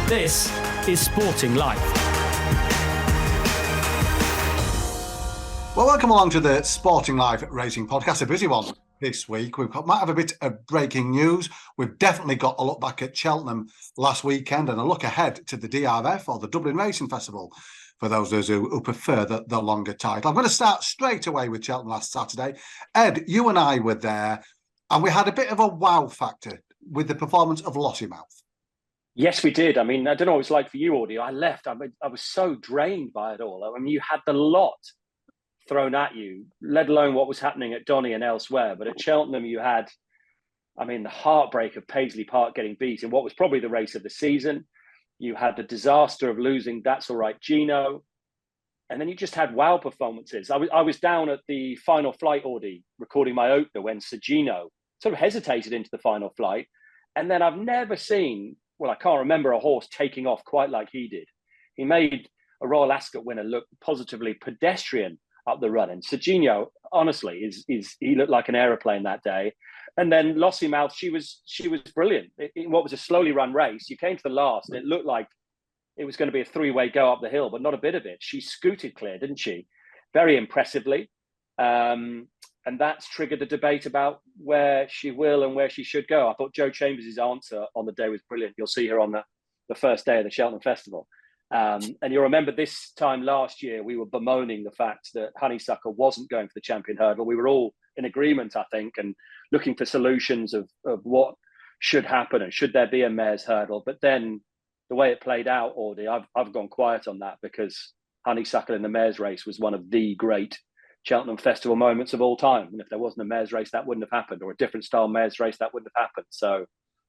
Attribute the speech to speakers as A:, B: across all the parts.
A: This is Sporting Life.
B: Well, welcome along to the Sporting Life Racing Podcast, a busy one this week. Might have a bit of breaking news. We've definitely got a look back at Cheltenham last weekend and a look ahead to the DRF, or the Dublin Racing Festival, for those of us who prefer the longer title. I'm going to start straight away with Cheltenham last Saturday. Ed, you and I were there, and we had a bit of a wow factor with the performance of Lossy Mouth.
C: Yes, we did. I mean, I don't know what it's like for you, Audie. I left. I was so drained by it all. I mean, you had the lot thrown at you, let alone what was happening at Donny and elsewhere. But at Cheltenham, you had, I mean, the heartbreak of Paisley Park getting beat in what was probably the race of the season. You had the disaster of losing That's All Right Gino. And then you just had wow performances. I was down at the final flight, Audie, recording my opener when Sir Gino sort of hesitated into the final flight. And then I've never seen, well, I can't remember a horse taking off quite like he did. He made a Royal Ascot winner look positively pedestrian up the run. And Sir Gino, honestly, he looked like an aeroplane that day. And then Lossy Mouth, she was brilliant. In what was a slowly run race, you came to the last, and it looked like it was going to be a three-way go up the hill, but not a bit of it. She scooted clear, didn't she? Very impressively. And that's triggered a debate about where she will and where she should go. I thought Jo Chambers' answer on the day was brilliant. You'll see her on the first day of the Cheltenham Festival. And you'll remember this time last year, we were bemoaning the fact that Honeysuckle wasn't going for the champion hurdle. We were all in agreement, I think, and looking for solutions of what should happen and should there be a mare's hurdle. But then the way it played out, Audie, I've gone quiet on that, because Honeysuckle in the mare's race was one of the great Cheltenham Festival moments of all time. And if there wasn't a mare's race, that wouldn't have happened, or a different style mare's race, that wouldn't have happened. So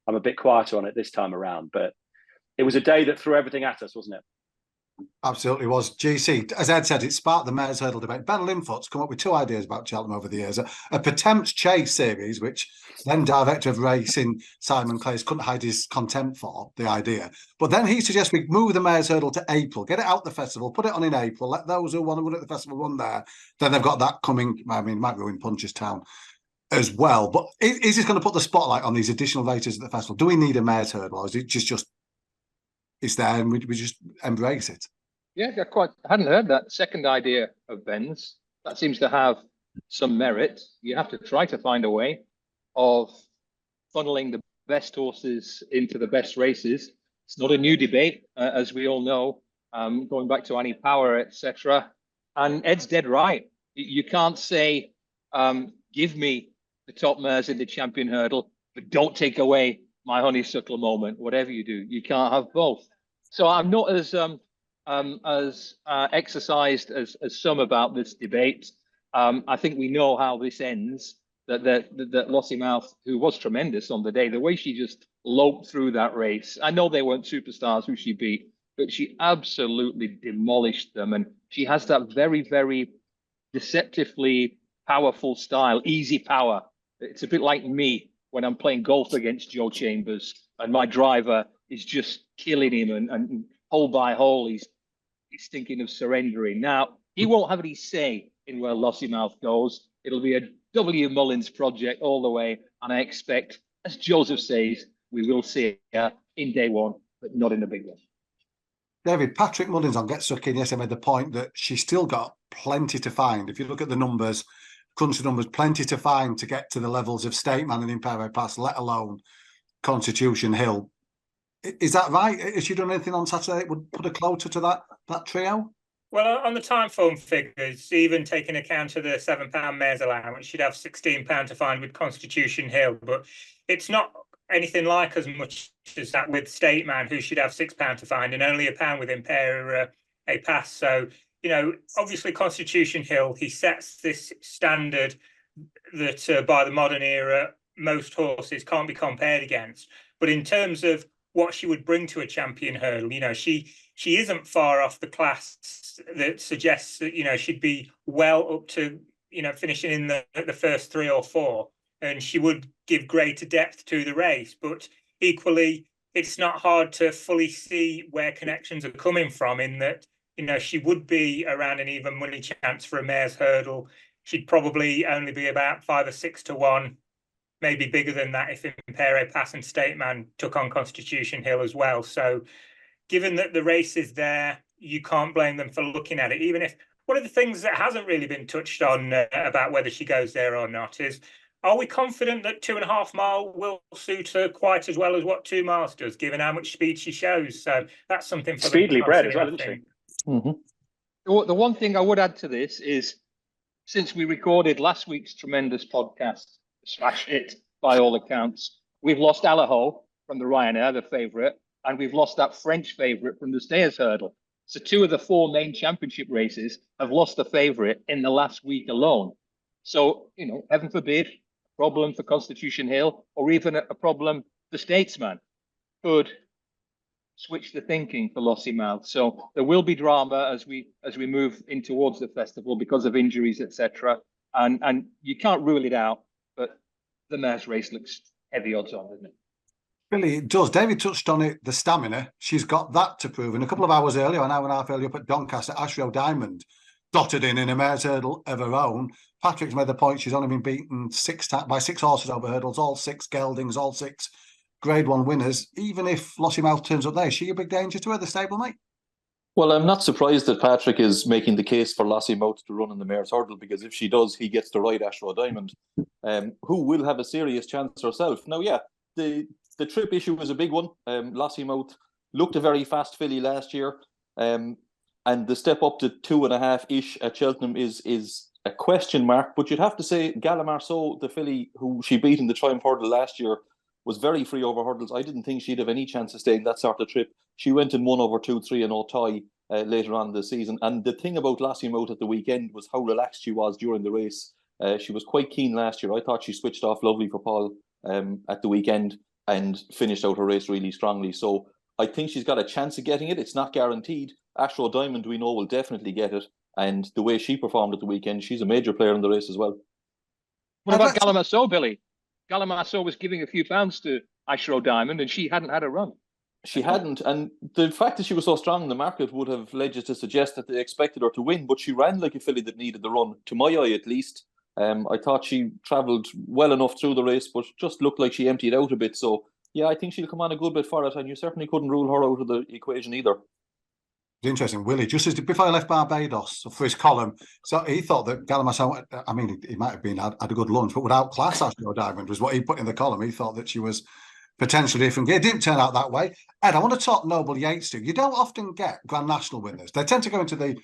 C: I'm a bit quieter on it this time around, but it was a day that threw everything at us, wasn't it?
B: Absolutely was. GC, as Ed said, it sparked the mare's hurdle debate. Ben Linfoot's come up with two ideas about Cheltenham over the years. A Potemps Chase series, which then Director of Racing Simon Clays couldn't hide his contempt for the idea. But then he suggests we move the mare's hurdle to April, get it out the festival, put it on in April, let those who want to run at the festival run there. Then they've got that coming. I mean, it might ruin Punchestown as well. But is this going to put the spotlight on these additional races at the festival? Do we need a mare's hurdle, or is it just it's there and we just embrace it?
D: Yeah, I hadn't heard that second idea of Ben's. That seems to have some merit. You have to try to find a way of funneling the best horses into the best races. It's not a new debate, as we all know, going back to Annie Power, etc. And Ed's dead right. You can't say, give me the top mares in the champion hurdle, but don't take away my Honeysuckle moment. Whatever you do, you can't have both. So I'm not as exercised as some about this debate. I think we know how this ends. That Lossy Mouth, who was tremendous on the day, the way she just loped through that race. I know they weren't superstars who she beat, but she absolutely demolished them. And she has that very, very deceptively powerful style, easy power. It's a bit like me when I'm playing golf against Jo Chambers and my driver is just killing him, and hole by hole, he's thinking of surrendering. Now, he won't have any say in where Lossy Mouth goes. It'll be a W. Mullins project all the way. And I expect, as Joseph says, we will see her in day one, but not in the big one.
B: David, Patrick Mullins on Get Stuck In yesterday made the point that she's still got plenty to find. If you look at the numbers, country numbers, plenty to find to get to the levels of State Man and Imperial Pass, let alone Constitution Hill. Is that right? Has she done anything on Saturday that would put her closer to that trio?
E: Well, on the time form figures, even taking account of the £7 mares allowance, she'd have £16 to find with Constitution Hill. But it's not anything like as much as that with State Man, who should have £6 to find, and only £1 with Imperial a pass. So, you know, obviously Constitution Hill, he sets this standard that by the modern era, most horses can't be compared against. But in terms of what she would bring to a champion hurdle, you know, she isn't far off the class that suggests that, you know, she'd be well up to, you know, finishing in the first 3 or 4, and she would give greater depth to the race. But equally, it's not hard to fully see where connections are coming from, in that, you know, she would be around an even money chance for a mare's hurdle. She'd probably only be about 5 or 6 to 1, maybe bigger than that if Imperial Pass and State Man took on Constitution Hill as well. So given that the race is there, you can't blame them for looking at it. Even if one of the things that hasn't really been touched on about whether she goes there or not is, are we confident that 2.5 mile will suit her quite as well as what 2 miles does, given how much speed she shows? So that's something for
C: Speedily
E: them to
C: bred as well,
E: consider,
C: isn't she?
D: The one thing I would add to this is, since we recorded last week's tremendous podcast, smash it by all accounts, we've lost Allaho from the Ryanair, the favourite, and we've lost that French favourite from the Stayers Hurdle. So 2 of the 4 main championship races have lost the favourite in the last week alone. So, you know, heaven forbid, a problem for Constitution Hill, or even a problem for Statesman, could switch the thinking for Lossy Mouth. So there will be drama as we move in towards the festival because of injuries, etc. And you can't rule it out, but the mare's race looks heavy odds on, doesn't it?
B: Billy, it does. David touched on it, the stamina. She's got that to prove. And a couple of hours earlier, an hour and a half earlier up at Doncaster, Ashrow Diamond dotted in a mare's hurdle of her own. Patrick's made the point she's only been beaten by 6 horses over hurdles, all 6 geldings, all 6 Grade 1 winners. Even if Lossy Mouth turns up there, is she a big danger to her, the stablemate?
F: Well, I'm not surprised that Patrick is making the case for Lossy Mouth to run in the mare's hurdle, because if she does, he gets to ride Ashrow Diamond, who will have a serious chance herself. Now, yeah, the trip issue was a big one. Lossy Mouth looked a very fast filly last year, and the step up to 2.5-ish at Cheltenham is a question mark. But you'd have to say Galopin, the filly who she beat in the Triumph Hurdle last year, was very free over hurdles. I didn't think she'd have any chance of staying that sort of trip. She went and won over 2-3 and O'Toy later on in the season. And the thing about Lossy Mouth at the weekend was how relaxed she was during the race. She was quite keen last year. I thought she switched off lovely for Paul at the weekend and finished out her race really strongly. So I think she's got a chance of getting it. It's not guaranteed. Ashrow Diamond, we know, will definitely get it. And the way she performed at the weekend, she's a major player in the race as well.
D: What about Galopin, Billy? Galopin was giving a few pounds to Ashrow Diamond, and she hadn't had a run.
F: She hadn't, and the fact that she was so strong in the market would have led you to suggest that they expected her to win, but she ran like a filly that needed the run, to my eye at least. I thought she travelled well enough through the race, but just looked like she emptied out a bit. So, yeah, I think she'll come on a good bit for it, and you certainly couldn't rule her out of the equation either.
B: It's interesting, Willie, just as before I left Barbados for his column, so he thought that Galopin, I mean, he might have been had a good lunch, but would outclass Ashrow Diamond was what he put in the column. He thought that she was potentially different. It didn't turn out that way. Ed, I want to talk Noble Yates too. You don't often get Grand National winners. They tend to go into the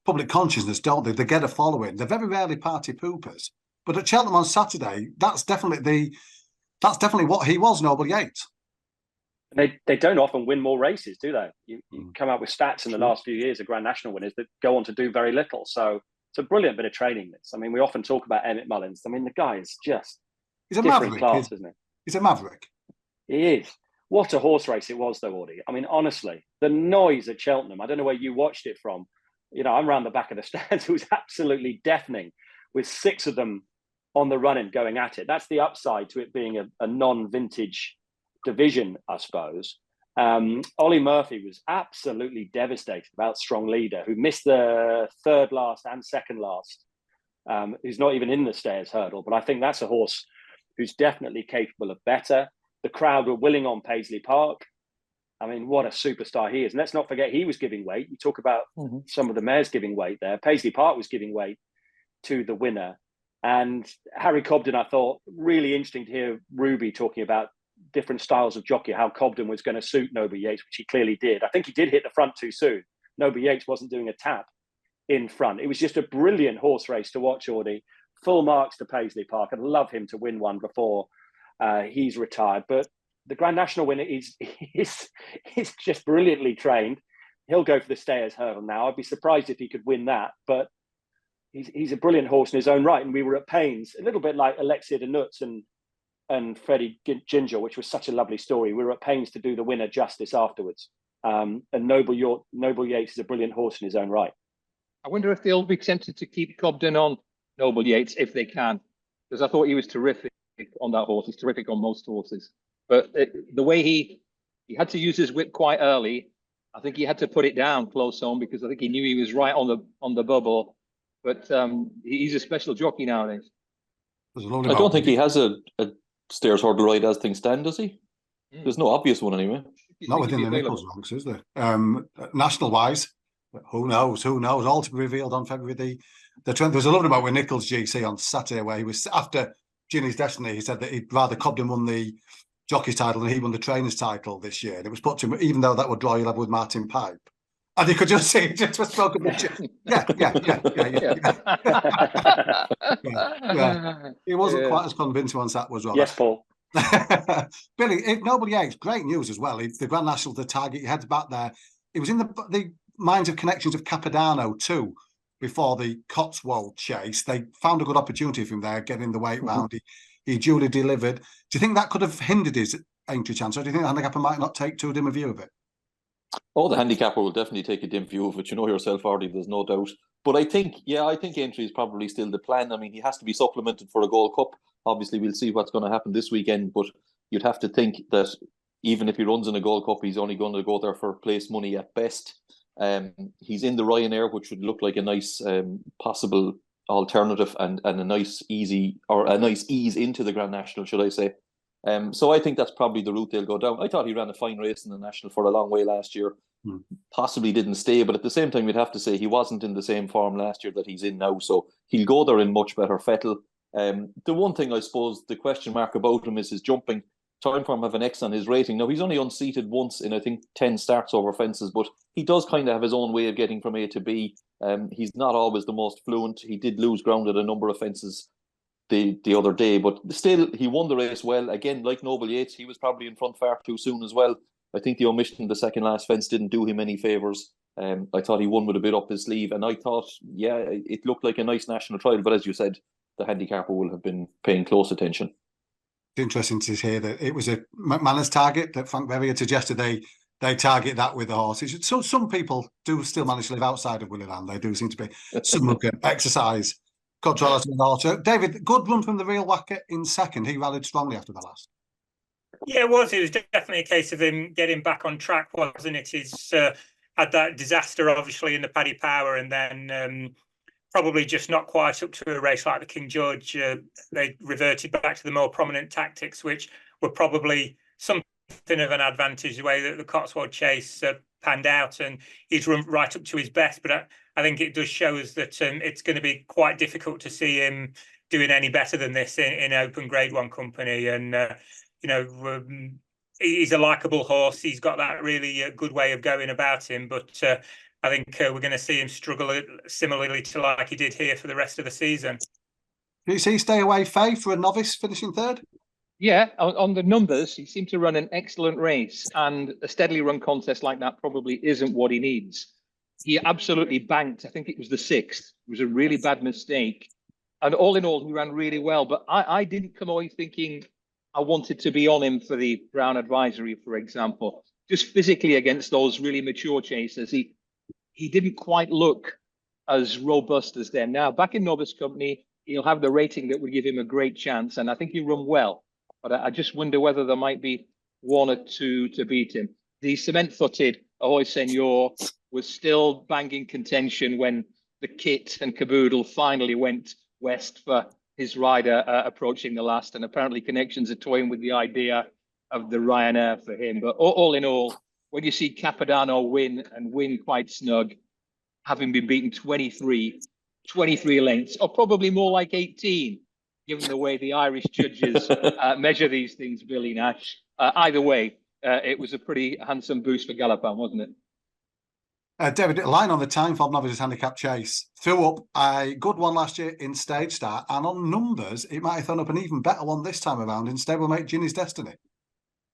B: public consciousness, don't they? They get a following. They're very rarely party poopers. But at Cheltenham on Saturday, that's definitely what he was, Noble Yates.
C: They don't often win more races, do they? You come out with stats in the last few years of Grand National winners that go on to do very little. So it's a brilliant bit of training. This. I mean, we often talk about Emmett Mullins. I mean, the guy is just
B: he's a
C: different
B: maverick,
C: class, isn't he?
B: He's a maverick.
C: He is. What a horse race it was, though, Audie. I mean, honestly, the noise at Cheltenham, I don't know where you watched it from. You know, I'm around the back of the stands. It was absolutely deafening with 6 of them on the run-in going at it. That's the upside to it being a non-vintage division, I suppose. Ollie Murphy was absolutely devastated about Strong Leader, who missed the 3rd last and 2nd last, who's not even in the Stayers Hurdle. But I think that's a horse who's definitely capable of better. The crowd were willing on Paisley Park. I mean, what a superstar he is. And let's not forget, he was giving weight. You talk about some of the mares giving weight there. Paisley Park was giving weight to the winner. And Harry Cobden, I thought, really interesting to hear Ruby talking about different styles of jockey, how Cobden was going to suit Noble Yates, which he clearly did. I think he did hit the front too soon. Noble Yates wasn't doing a tap in front. It was just a brilliant horse race to watch, Audie. Full marks to Paisley Park. I'd love him to win one before he's retired. But the Grand National winner is just brilliantly trained. He'll go for the Stayers Hurdle now. I'd be surprised if he could win that. But he's a brilliant horse in his own right. And we were at pains, a little bit like Alexia de Nuts and Freddie Ginger, which was such a lovely story. We were at pains to do the winner justice afterwards. And Noble Yates is a brilliant horse in his own right.
D: I wonder if they'll be tempted to keep Cobden on Noble Yates if they can, because I thought he was terrific on that horse. He's terrific on most horses. But the way he had to use his whip quite early, I think he had to put it down close on because I think he knew he was right on the bubble. But he's a special jockey nowadays.
F: I don't think he has a Stayers Hurdle ride as things stand, does he? There's no obvious one anyway.
B: Not within the Nichols ranks, is there? National wise, who knows? Who knows? All to be revealed on February the 20th. There's a lovely moment with Nichols GC on Saturday where he was after Ginny's Destiny. He said that he'd rather Cobden won the jockey's title than he won the trainer's title this year. And it was put to him, even though that would draw you level with Martin Pipe. And you could just see it just spoke of the yeah. He wasn't quite as convincing once that was.
C: Yes, Paul.
B: Billy, Noble Yates, great news as well. The Grand National, the target, he heads back there. He was in the minds of connections of Capodanno too before the Cotswold chase. They found a good opportunity for him there, getting the weight round. He duly delivered. Do you think that could have hindered his entry chance, or do you think the handicapper might not take too dim a view of it?
F: Oh, the handicapper will definitely take a dim view of it. You know yourself, Ardy, there's no doubt. But I think entry is probably still the plan. I mean, he has to be supplemented for a Gold Cup. Obviously, we'll see what's going to happen this weekend, but you'd have to think that even if he runs in a Gold Cup, he's only going to go there for place money at best. He's in the Ryanair, which would look like a nice possible alternative and a nice ease into the Grand National, should I say. So I think that's probably the route they'll go down. I thought he ran a fine race in the National for a long way last year. Possibly didn't stay, but at the same time, we'd have to say he wasn't in the same form last year that he's in now. So he'll go there in much better fettle. The one thing, I suppose, the question mark about him is his jumping. Time for him have an X on his rating. Now, he's only unseated once in, I think, 10 starts over fences, but he does kind of have his own way of getting from A to B. He's not always the most fluent. He did lose ground at a number of fences the other day, but still, he won the race well. Again, like Noble Yates, he was probably in front far too soon as well. I think the omission of the second last fence didn't do him any favours. I thought he won with a bit up his sleeve, and I thought, it looked like a nice national trial, but as you said, the handicapper will have been paying close attention.
B: It's interesting to hear that it was a McManus target that Frank Berry had suggested they target that with the horses. So some people do still manage to live outside of Willowland. They do seem to be some who can exercise control with the horse. David, good run from the Real Whacker in second. He rallied strongly after the last.
E: Yeah, it was. It was definitely a case of him getting back on track, wasn't it? He's had that disaster, obviously, in the Paddy Power, and then probably just not quite up to a race like the King George. They reverted back to the more prominent tactics, which were probably something of an advantage, the way that the Cotswold chase panned out, and he's run right up to his best. But I think it does show us that it's going to be quite difficult to see him doing any better than this in open Grade 1 company. And he's a likeable horse. He's got that really good way of going about him. But I think we're going to see him struggle similarly to like he did here for the rest of the season.
B: Do you see stay away Faye for a novice finishing third?
D: Yeah, on the numbers, he seemed to run an excellent race, and a steadily run contest like that probably isn't what he needs. He absolutely banked. I think it was the 6th. It was a really bad mistake. And all in all, he ran really well. But I didn't come away thinking I wanted to be on him for the Brown Advisory, for example. Just physically against those really mature chasers, he didn't quite look as robust as them. Now, back in Novice company, he'll have the rating that would give him a great chance, and I think he'll run well. But I just wonder whether there might be one or two to beat him. The cement-footed Ahoy Senor was still banging contention when the kit and caboodle finally went west for his rider approaching the last, and apparently connections are toying with the idea of the Ryanair for him. But all in all, when you see Capodanno win and win quite snug, having been beaten 23 lengths, or probably more like 18, given the way the Irish judges measure these things, Billy Nash. Either way, it was a pretty handsome boost for Galopin, wasn't it?
B: David, a line on the time for Novice's handicap chase. Threw up a good one last year in stage start, and on numbers, it might have thrown up an even better one this time around in Stablemate Ginny's Destiny.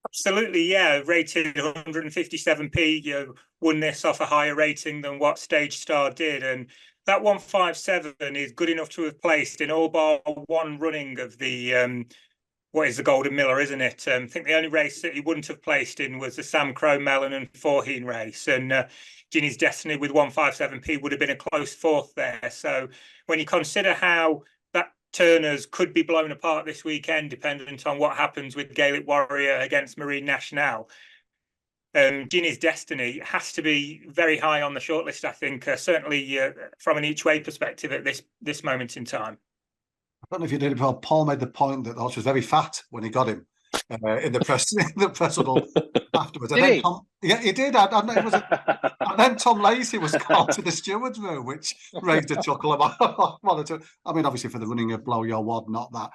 E: Absolutely, yeah. Rated 157p. Won this off a higher rating than what Stage Star did, and that 157 is good enough to have placed in all bar one running of the what is the Golden Miller, isn't it? I think the only race that he wouldn't have placed in was the Sam Crow Mellon and Forheen race, and Ginny's Destiny with 157p would have been a close fourth there. So when you consider how that Turners could be blown apart this weekend, dependent on what happens with Gaelic Warrior against Marine Nationale, Ginny's Destiny has to be very high on the shortlist, I think, certainly from an each-way perspective at this moment in time.
B: I don't know if you did it before. Paul made the point that the horse was very fat when he got him. in the press huddle afterwards.
D: Did he?
B: Yeah, he did. And then Tom Lacey was called to the stewards' room, which raised a chuckle about one or two. I mean, obviously for the running of Blow Your Wad, not that.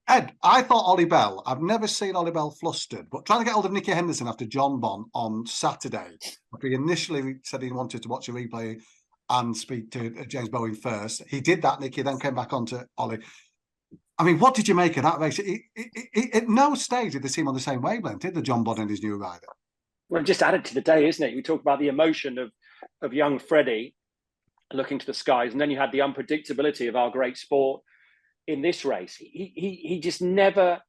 B: Ed, I thought Ollie Bell, I've never seen Ollie Bell flustered, but trying to get hold of Nicky Henderson after John Bon on Saturday, after he initially said he wanted to watch a replay and speak to James Bowen first. He did that, Nicky, then came back on to Ollie. I mean, what did you make of that race? At no stage did they seem on the same wavelength, did the John Bon and his new rider?
C: Well, just added to the day, isn't it? We talk about the emotion of young Freddie looking to the skies, and then you had the unpredictability of our great sport in this race. He just never,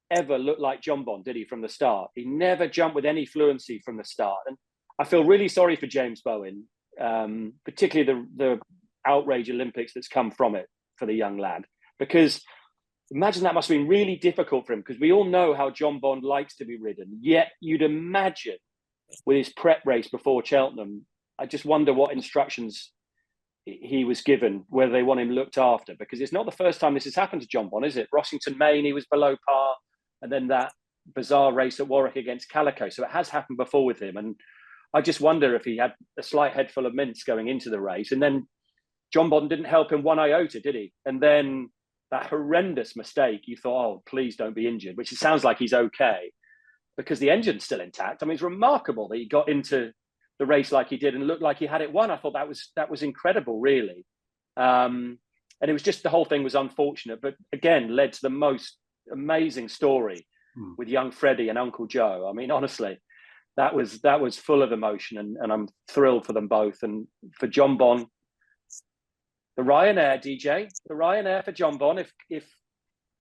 C: ever looked like John Bon, did he, from the start? He never jumped with any fluency from the start. And I feel really sorry for James Bowen, particularly the outrage Olympics that's come from it for the young lad, because imagine that must have been really difficult for him, because we all know how John Bon likes to be ridden. Yet you'd imagine with his prep race before Cheltenham, I just wonder what instructions he was given, whether they want him looked after, because it's not the first time this has happened to John Bon, is it? Rossington Main, he was below par, and then that bizarre race at Warwick against Calico. So it has happened before with him. And I just wonder if he had a slight head full of mints going into the race. And then John Bon didn't help him one iota, did he? And then that horrendous mistake, you thought, oh, please don't be injured, which it sounds like he's okay because the engine's still intact. I mean, it's remarkable that he got into the race like he did and looked like he had it won. I thought that was incredible, really. And it was just, the whole thing was unfortunate, but again, led to the most amazing story with young Freddie and Uncle Joe. I mean, honestly, that was full of emotion, and I'm thrilled for them both. And for John Bon, the Ryanair, DJ, the Ryanair for John Bon. If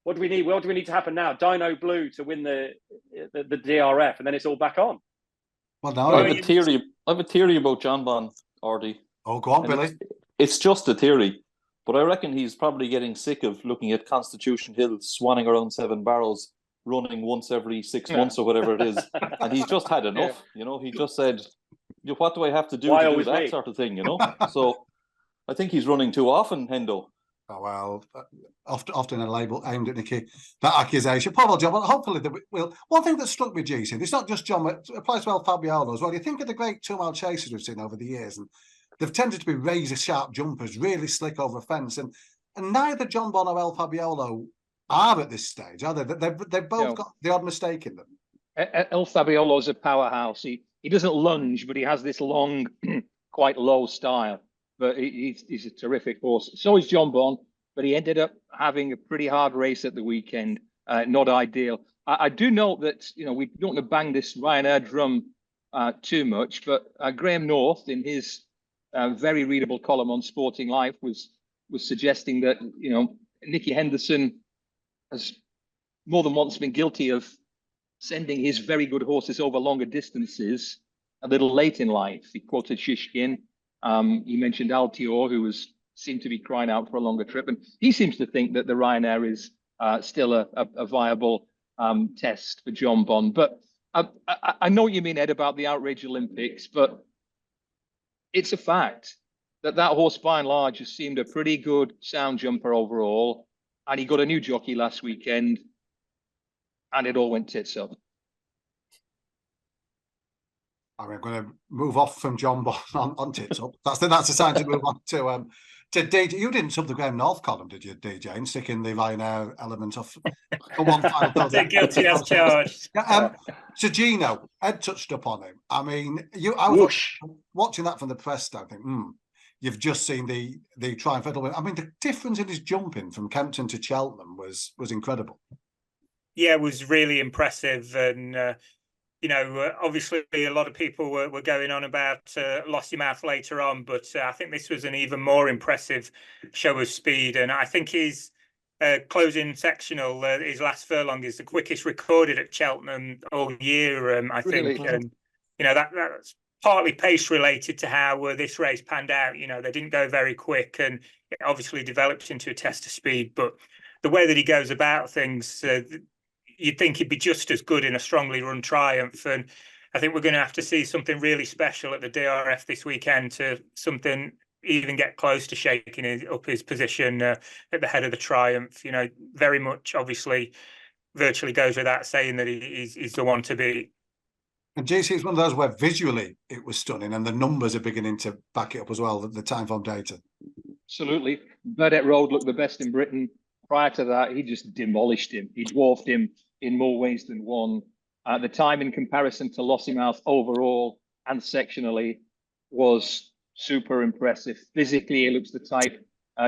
C: what do we need? What do we need to happen now? Dino Blue to win the DRF, and then it's all back on.
B: Well, no,
F: I have a theory about John Bon, Ardy.
B: Oh, go on, Billy.
F: It's just a theory, but I reckon he's probably getting sick of looking at Constitution Hill swanning around 7 barrels, running once every 6 months or whatever it is, and he's just had enough. You know, he just said, "What do I have to do to do that sort of thing?" You know, so I think he's running too often, Hendo.
B: Oh, well, often a label aimed at Nicky, that accusation. Poor old John, but hopefully will. One thing that struck me, GC, it's not just John, it applies to El Fabiano as well. You think of the great 2-mile chasers we've seen over the years, and they've tended to be razor-sharp jumpers, really slick over a fence, and neither John Bon or El Fabiano are at this stage, are they? They've both got the odd mistake in them.
D: El Fabiolo's a powerhouse. He doesn't lunge, but he has this long, quite low style. But he's a terrific horse. So is John Bon, but he ended up having a pretty hard race at the weekend. Not ideal. I do note that, you know, we don't want to bang this Ryanair drum too much, but Graham North, in his very readable column on Sporting Life, was suggesting that, you know, Nicky Henderson has more than once been guilty of sending his very good horses over longer distances a little late in life. He quoted Shishkin. He mentioned Altior, who seemed to be crying out for a longer trip, and he seems to think that the Ryanair is still a viable test for John Bon. But I know what you mean, Ed, about the outrage Olympics, but it's a fact that horse, by and large, has seemed a pretty good sound jumper overall, and he got a new jockey last weekend, and it all went tits up.
B: I'm going to move off from John Bon on tits up. That's a sign to move on to DJ. You didn't sub the Graham North column, did you, DJ, and stick in the Ryanair element of for one final.
E: They're guilty as charged.
B: So Gino, Ed touched upon him. I mean, I was watching that from the press stand. I think, you've just seen the Triumph Edel win. I mean, the difference in his jumping from Kempton to Cheltenham was incredible.
E: Yeah, it was really impressive, and you know, obviously a lot of people were going on about Lossy Mouth later on, but I think this was an even more impressive show of speed. And I think his closing sectional, his last furlong, is the quickest recorded at Cheltenham all year, I think.
D: Really?
E: And, you know, that's partly pace related to how this race panned out. You know, they didn't go very quick, and it obviously developed into a test of speed. But the way that he goes about things, you'd think he'd be just as good in a strongly run Triumph. And I think we're going to have to see something really special at the DRF this weekend to something even get close to shaking up his position at the head of the Triumph. You know, very much obviously virtually goes without saying that he's the one to beat.
B: And JC, it's one of those where visually it was stunning, and the numbers are beginning to back it up as well, the time form data.
D: Absolutely. Burdett Road looked the best in Britain. Prior to that, he just demolished him. He dwarfed him in more ways than one. The time in comparison to Lossy Mouth overall and sectionally was super impressive. Physically, he looks the type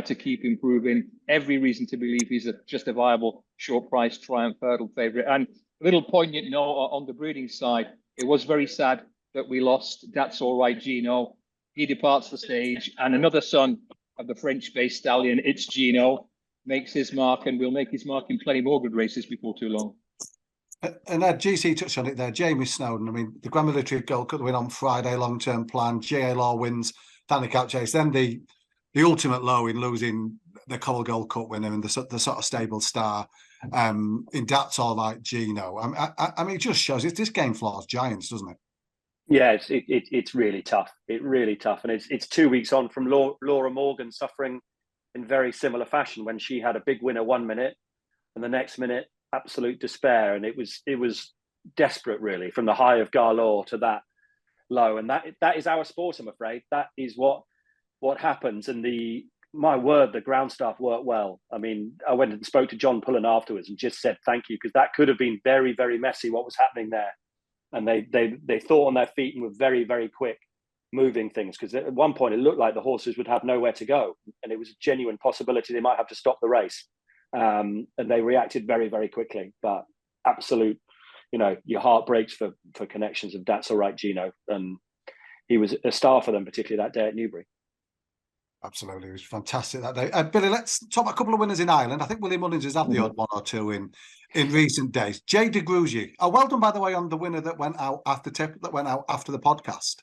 D: to keep improving. Every reason to believe he's just a viable short price Triumph Hurdle favourite. And a little poignant note on the breeding side, it was very sad that we lost That's All Right Gino. He departs the stage, and another son of the French-based stallion, It's Gino, makes his mark, and will make his mark in plenty more good races before too long.
B: And GC touched on it there. Jamie Snowden, I mean, the Grand Military Gold Cup win on Friday, long-term plan. GA Law wins, handicap chase. Then the ultimate low in losing the Cobble Gold Cup winner and the sort of stable star in That's All Right Gino. I mean, it just shows this game floors giants, doesn't it?
C: Yeah, it's really tough. It's really tough, and it's 2 weeks on from Laura Morgan suffering in very similar fashion when she had a big winner 1 minute, and the next minute absolute despair, and it was desperate really from the high of Garlaw to that low, and that is our sport. I'm afraid that is what happens, and my word, the ground staff worked well. I mean, I went and spoke to John Pullen afterwards and just said thank you, because that could have been very, very messy what was happening there. And they thought on their feet and were very, very quick moving things, because at one point it looked like the horses would have nowhere to go, and it was a genuine possibility they might have to stop the race. And they reacted very, very quickly. But absolute, your heart breaks for connections of That's All Right Gino, and he was a star for them, particularly that day at Newbury.
B: Absolutely, it was fantastic that day. Billy, let's talk about a couple of winners in Ireland. I think Willie Mullins has had the odd one or two in recent days. Jay de Grugy. Oh, well done, by the way, on the winner that went out after the podcast.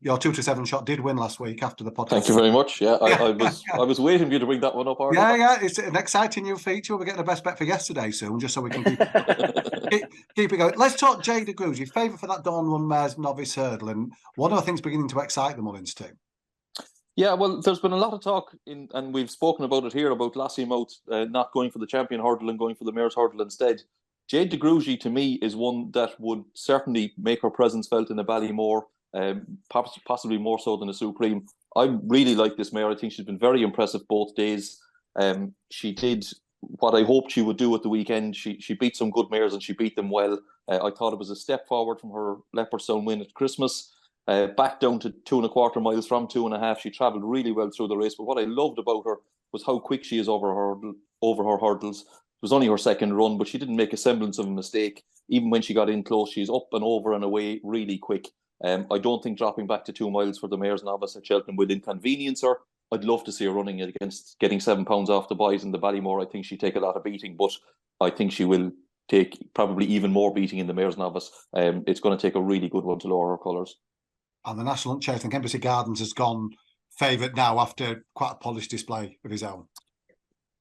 B: Your 2-7 shot did win last week after the podcast.
F: Thank you very much. Yeah, I was waiting for you to bring that one up. Arnold.
B: Yeah, it's an exciting new feature. We're getting a best bet for yesterday soon, just so we can keep it going. Let's talk Jay de Grugy, favourite for that Dawn Run Mares Novice Hurdle, and one of the things beginning to excite the Mullins team.
F: Yeah, well, there's been a lot of talk, and we've spoken about it here, about Lossy Mouth not going for the champion hurdle and going for the mare's hurdle instead. Jade de Grugy, to me, is one that would certainly make her presence felt in a Ballymore, possibly more so than a Supreme. I really like this mare. I think she's been very impressive both days. She did what I hoped she would do at the weekend. She beat some good mares, and she beat them well. I thought it was a step forward from her Leopardstown win at Christmas. Back down to 2.25 miles from 2.5. She travelled really well through the race. But what I loved about her was how quick she is over her hurdles. It was only her second run, but she didn't make a semblance of a mistake. Even when she got in close, she's up and over and away really quick. I don't think dropping back to 2 miles for the mare's novice at Cheltenham will inconvenience her. I'd love to see her running against getting £7 off the boys in the Ballymore. I think she'd take a lot of beating, but I think she will take probably even more beating in the mare's novice. It's going to take a really good one to lower her colours.
B: And the National Hunt Chase, I think Embassy Gardens has gone favourite now after quite a polished display of his own.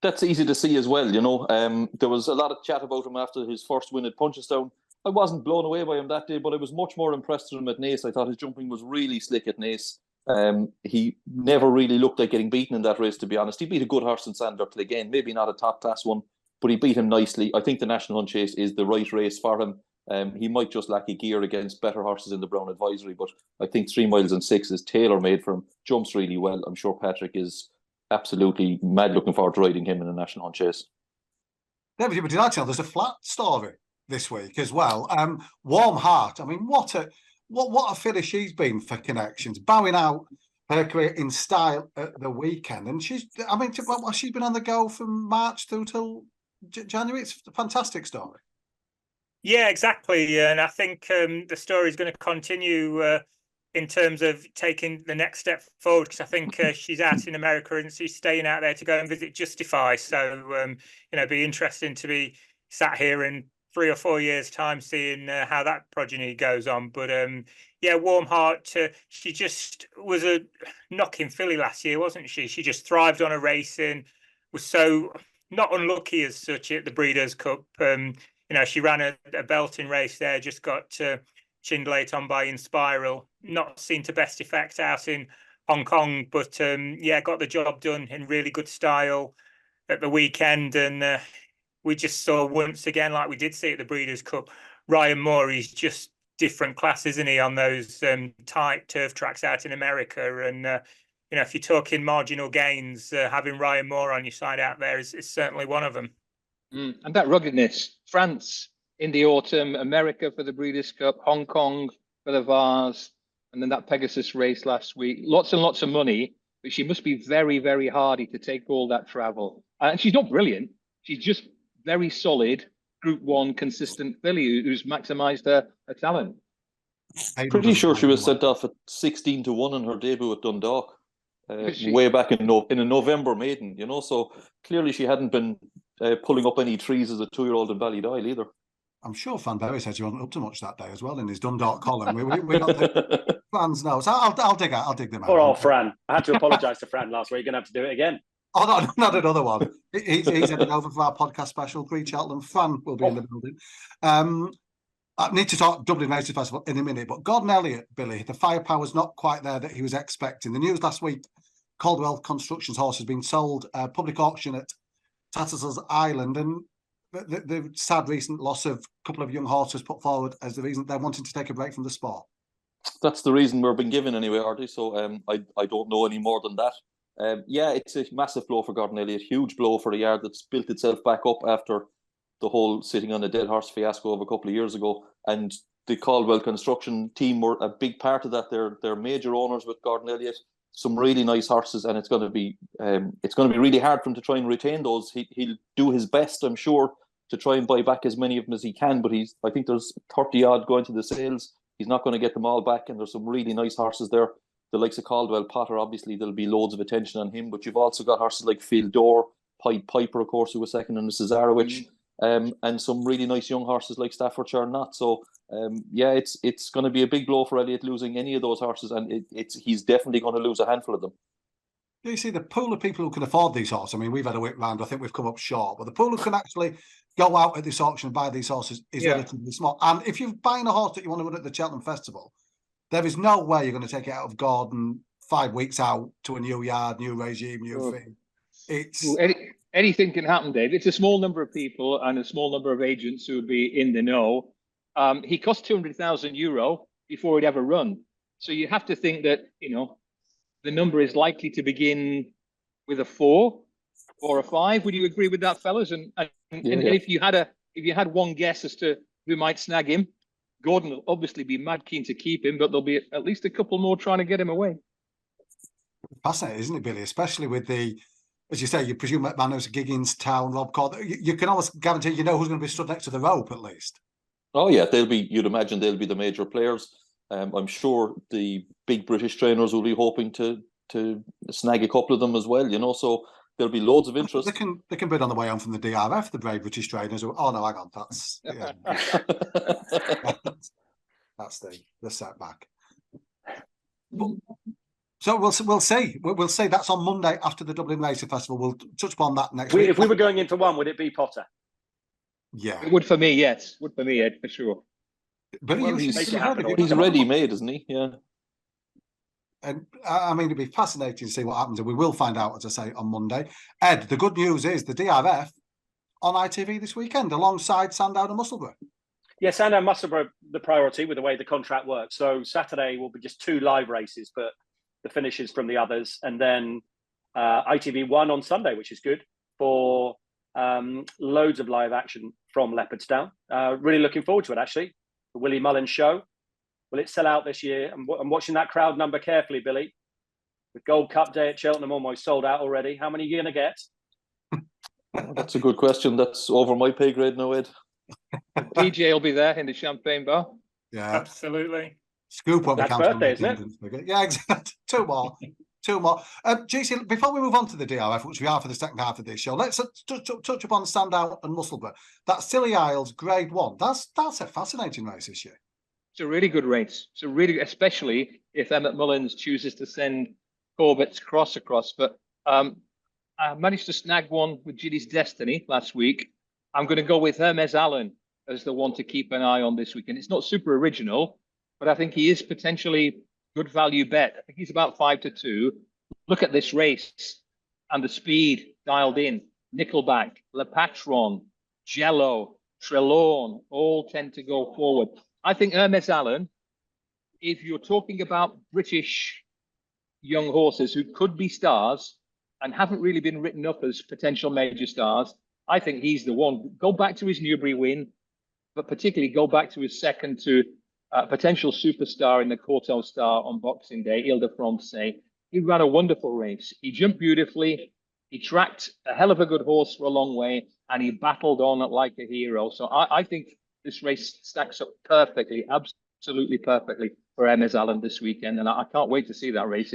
F: That's easy to see as well, There was a lot of chat about him after his first win at Punchestown. I wasn't blown away by him that day, but I was much more impressed with him at Naas. I thought his jumping was really slick at Naas. He never really looked like getting beaten in that race, to be honest. He beat a good horse in Sandurtle again, maybe not a top-class one, but he beat him nicely. I think the National Hunt Chase is the right race for him. He might just lack a gear against better horses in the Brown Advisory, but I think 3 miles and 6 is tailor-made for him. Jumps really well. I'm sure Patrick is absolutely mad looking forward to riding him in a National Hunt Chase.
B: David, but did I tell there's a flat story this week as well? Warm Heart. I mean, what a filly she's been for connections, bowing out her career in style at the weekend, and she's been on the go from March through till January. It's a fantastic story.
E: Yeah, exactly. And I think the story is going to continue in terms of taking the next step forward, because I think she's out in America and she's staying out there to go and visit Justify. So, it'd be interesting to be sat here in 3 or 4 years' time seeing how that progeny goes on. But Warm Heart, she just was a knocking filly last year, wasn't she? She just thrived on her racing, was so not unlucky as such at the Breeders' Cup. She ran a belting race there, just got chinned late on by Inspiral. Not seen to best effect out in Hong Kong, but got the job done in really good style at the weekend. And we just saw once again, like we did see at the Breeders' Cup, Ryan Moore, he's just different class, isn't he, on those tight turf tracks out in America. And, if you're talking marginal gains, having Ryan Moore on your side out there is certainly one of them.
D: And that ruggedness, France in the autumn, America for the Breeders' Cup, Hong Kong for the Vars, and then that Pegasus race last week. Lots and lots of money, but she must be very, very hardy to take all that travel. And she's not brilliant. She's just very solid, Group 1, consistent filly who's maximised her talent.
F: Pretty sure she was sent off at 16-1 in her debut at Dundalk, way back in a November maiden, so clearly she hadn't been pulling up any trees as a 2-year-old in Ballydoyle either.
B: I'm sure Fan Berry said she wasn't up to much that day as well in his Dundalk column. We got the fans know, so I'll dig them out.
C: Poor old Fran. I had to apologise to Fran last week. You're going to have to do it again.
B: Oh, no, not another one. He's heading over for our podcast special. Cheltenham. Fran will be in the building. I need to talk Dublin Racing Festival in a minute, but Gordon Elliott, Billy, the firepower's not quite there that he was expecting. The news last week, Caldwell Construction's horse has been sold public auction at Tattersall's Island, and the sad recent loss of a couple of young horses put forward as the reason they're wanting to take a break from the sport.
F: That's the reason we're being given anyway, Artie. So I don't know any more than that. It's a massive blow for Gordon Elliott, huge blow for a yard that's built itself back up after the whole sitting on a dead horse fiasco of a couple of years ago. And the Caldwell Construction team were a big part of that. They're major owners with Gordon Elliott, some really nice horses, and it's going to be really hard for him to try and retain those. He'll do his best, I'm sure, to try and buy back as many of them as he can, but I think there's 30 odd going to the sales. He's not going to get them all back, and there's some really nice horses there. The likes of Caldwell, Potter, obviously there'll be loads of attention on him, but you've also got horses like Phil Dore, Pied Piper, of course, who was second in the Cesarewitch, and some really nice young horses like Staffordshire Knot. So it's going to be a big blow for Elliott losing any of those horses, and he's definitely going to lose a handful of them.
B: You see, the pool of people who can afford these horses, I mean, we've had a whip round, I think we've come up short, but the pool who can actually go out at this auction and buy these horses is relatively small. And if you're buying a horse that you want to run at the Cheltenham Festival, there is no way you're going to take it out of Gordon 5 weeks out to a new yard, new regime, new thing.
D: Anything can happen, Dave. It's a small number of people and a small number of agents who would be in the know. He cost €200,000 before he'd ever run. So you have to think that, the number is likely to begin with a 4 or a 5. Would you agree with that, fellas? And if you had one guess as to who might snag him, Gordon will obviously be mad keen to keep him, but there'll be at least a couple more trying to get him away.
B: Fascinating, isn't it, Billy? Especially with as you say, you presume McManus, Giggins, Town, Rob Cord. You can almost guarantee who's going to be stood next to the rope at least.
F: Oh yeah, you'd imagine they'll be the major players. I'm sure the big British trainers will be hoping to snag a couple of them as well, So there'll be loads of interest.
B: They can bid on the way home from the DRF, the brave British trainers. Oh no, hang on, that's that's the setback. So we'll see. We'll see. That's on Monday after the Dublin Racing Festival. We'll touch upon that next week.
C: If we were going in for one, would it be Potter?
B: Yeah,
D: it would for me. Yes, would for me, Ed, for sure.
B: But
F: he's ready-made, isn't he? Yeah.
B: And I mean, it'd be fascinating to see what happens, and we will find out, as I say, on Monday. Ed, the good news is the DRF on ITV this weekend, alongside Sandown and Musselburgh.
C: Yeah, Sandown and Musselburgh the priority with the way the contract works. So Saturday will be just 2 live races, but the finishes from the others, and then ITV1 on Sunday, which is good for loads of live action from Leopardstown. Really looking forward to it, actually. The Willie Mullins show. Will it sell out this year? I'm watching that crowd number carefully, Billy. With Gold Cup Day at Cheltenham almost sold out already. How many are you going to get?
F: That's a good question. That's over my pay grade now, Ed.
D: DJ will be there in the champagne bar.
B: Yeah,
E: absolutely.
B: Scoop what we
C: That's
B: can.
C: birthday, isn't
B: it? Yeah, exactly. Two more. GC, before we move on to the DRF, which we are for the second half of this show, let's touch upon Sandown and Musselburgh. That Scilly Isles Grade 1. That's a fascinating race this year.
D: It's a really good race. It's a really, especially if Emmett Mullins chooses to send Corbett's cross across. But I managed to snag one with Gilly's Destiny last week. I'm going to go with Hermes Allen as the one to keep an eye on this weekend. It's not super original, but I think he is potentially good value bet. I think he's about 5-2. Look at this race and the speed dialed in. Nickelback, Le Patron, Jello, Trelawney, all tend to go forward. I think Hermes Allen, if you're talking about British young horses who could be stars and haven't really been written up as potential major stars, I think he's the one. Go back to his Newbury win, but particularly go back to his second to potential superstar in the Courtauld Star on Boxing Day, Ile-de-France. He ran a wonderful race. He jumped beautifully. He tracked a hell of a good horse for a long way, and he battled on like a hero. So I think this race stacks up perfectly, absolutely perfectly for Hermes Allen this weekend, and I can't wait to see that race.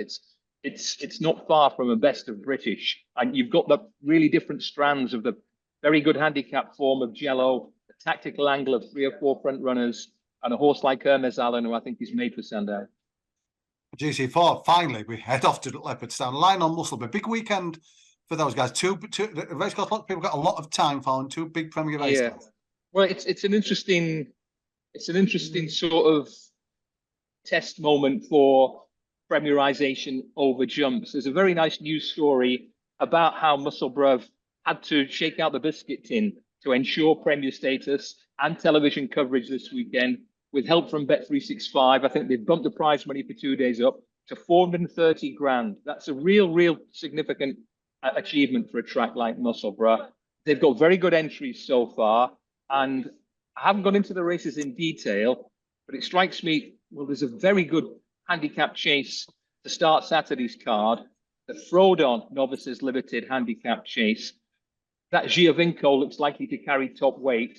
D: It's not far from a best of British, and you've got the really different strands of the very good handicap form of Jello, the tactical angle of 3 or 4 front runners, and a horse like Hermes Allen, who I think is made for Sandown.
B: GC4, finally, we head off to Leopardstown. Line on Musselburgh. Big weekend for those guys. The race course, people got a lot of time for 2 big Premier races.
D: Yeah. Well, it's an interesting sort of test moment for premierisation over jumps. There's a very nice news story about how Musselburgh had to shake out the biscuit tin to ensure Premier status and television coverage this weekend with help from Bet365. I think they've bumped the prize money for 2 days up to 430 grand. That's a real significant achievement for a track like Musselburgh. They've got very good entries so far, and I haven't gone into the races in detail, but it strikes me, well, there's a very good handicap chase to start Saturday's card. The Frodon Novices Limited handicap chase. That Giovinco looks likely to carry top weight.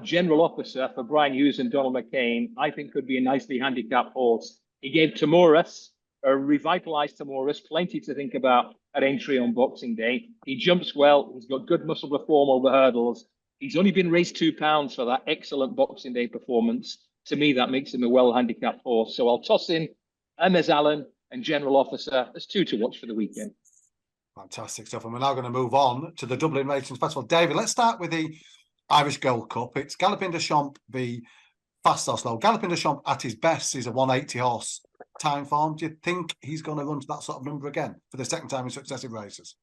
D: General Officer for Brian Hughes and Donald McCain, I think could be a nicely handicapped horse. He gave Timurus, a revitalised Timurus, plenty to think about at entry on Boxing Day. He jumps well. He's got good muscle perform over hurdles. He's only been raced £2 for that excellent Boxing Day performance. To me, that makes him a well-handicapped horse. So I'll toss in Hermes Allen and General Officer as 2 to watch for the weekend.
B: Fantastic stuff. And we're now going to move on to the Dublin Racing Festival. David, let's start with the Irish Gold Cup. It's Galopin de Champs v Fast or Slow. Galopin de Champs at his best is a 180 horse time form. Do you think he's going to run to that sort of number again for the second time in successive races?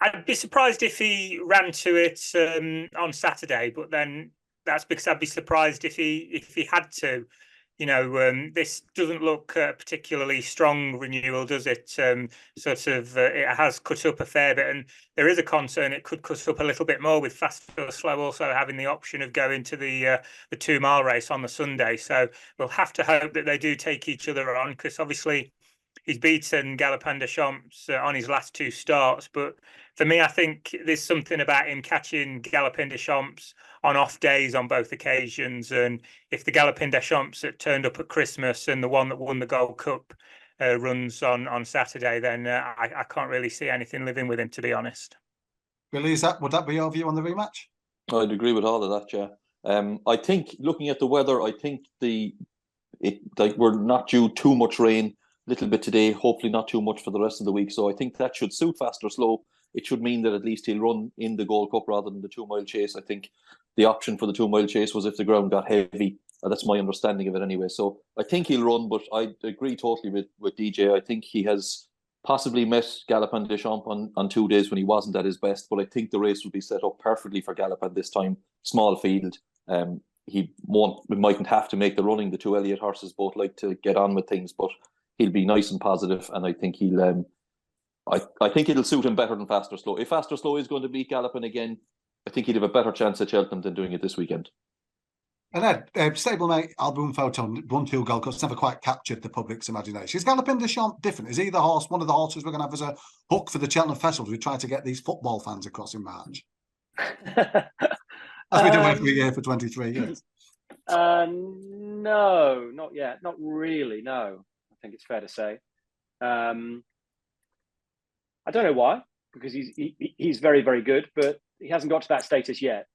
E: I'd be surprised if he ran to it on Saturday, but then that's because I'd be surprised if he had to. You know, this doesn't look particularly strong renewal, does it? It has cut up a fair bit, and there is a concern it could cut up a little bit more with Fast or Slow also having the option of going to the 2 mile race on the Sunday. So we'll have to hope that they do take each other on, because obviously he's beaten Galopin de Champs on his last 2 starts. But for me, I think there's something about him catching Galopin de Champs on off days on both occasions. And if the Galopin de Champs that turned up at Christmas and the one that won the Gold Cup runs on Saturday, then I can't really see anything living with him, to be honest.
B: Billy, would that be your view on the rematch?
F: I'd agree with all of that, yeah. I think looking at the weather, I think we're not due too much rain. Little bit today, hopefully not too much for the rest of the week. So I think that should suit Fast or Slow. It should mean that at least he'll run in the Gold Cup rather than the 2 mile chase. I think the option for the 2 mile chase was if the ground got heavy. That's my understanding of it anyway. So I think he'll run, but I agree totally with DJ. I think he has possibly met Galopin de Champs on 2 days when he wasn't at his best, but I think the race will be set up perfectly for Galopin this time. Small field. He mightn't have to make the running. The 2 Elliott horses both like to get on with things, but he'll be nice and positive, and I think he'll. I think it'll suit him better than Fast or Slow. If Fast or Slow is going to beat Galopin again, I think he'd have a better chance at Cheltenham than doing it this weekend.
B: And Ed, stablemate Album Photo won 2 Gold Cups, never quite captured the public's imagination. Is Galopin de Champs different? Is he one of the horses we're going to have as a hook for the Cheltenham Festival? We try to get these football fans across in March, as we do every year for 23 years.
C: No, not yet. Not really. No, I think it's fair to say. I don't know why, because he's very, very good, but he hasn't got to that status yet.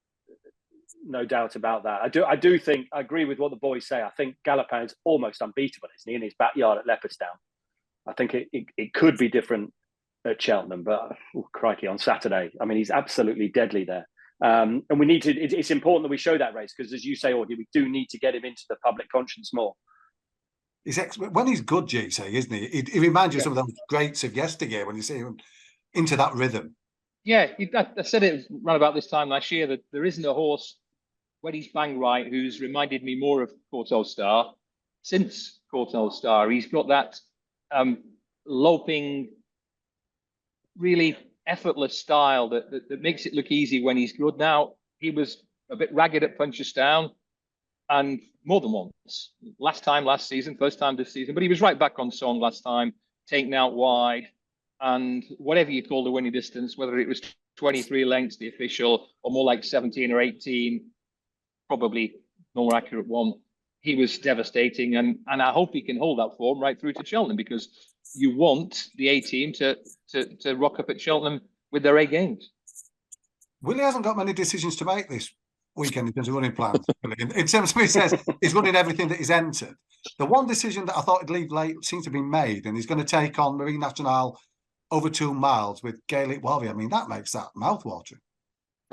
C: No doubt about that. I do think I agree with what the boys say. I think Galopin is almost unbeatable, isn't he, in his backyard at Leopardstown? I think it could be different at Cheltenham, but crikey, on Saturday, I mean, he's absolutely deadly there. And we need to. It's important that we show that race because, as you say, Audie, we do need to get him into the public conscience more.
B: When he's good, GC, isn't he? He reminds you of some of those greats of yesteryear when you see him into that rhythm.
D: Yeah, I said it around about this time last year that there isn't a horse when he's bang right who's reminded me more of Courtauld Star since Courtauld Star. He's got that loping, really effortless style that makes it look easy when he's good. Now, he was a bit ragged at Punchestown, and more than once. Last season, first time this season, but he was right back on song last time, taken out wide. And whatever you call the winning distance, whether it was 23 lengths, the official, or more like 17 or 18, probably more accurate one, he was devastating. And I hope he can hold that form right through to Cheltenham, because you want the A team to rock up at Cheltenham with their A games.
B: Willie hasn't got many decisions to make this weekend in terms of running plans. In terms of, he says he's running everything that he's entered. The one decision that I thought he'd leave late seems to be made, and he's going to take on Marine Nationale over 2 miles with Gaelic Warrior. I mean, that makes that mouthwatering.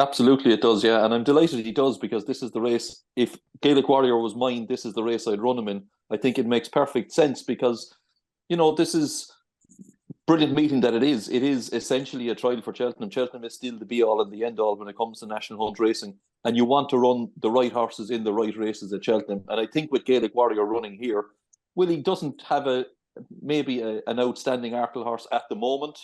F: Absolutely, it does, yeah. And I'm delighted he does, because this is the race. If Gaelic Warrior was mine, this is the race I'd run him in. I think it makes perfect sense because, you know, this is brilliant meeting that it is. It is essentially a trial for Cheltenham. Cheltenham is still the be-all and the end-all when it comes to national hunt racing. And you want to run the right horses in the right races at Cheltenham. And I think with Gaelic Warrior running here, Willie doesn't have an outstanding Arkle horse at the moment.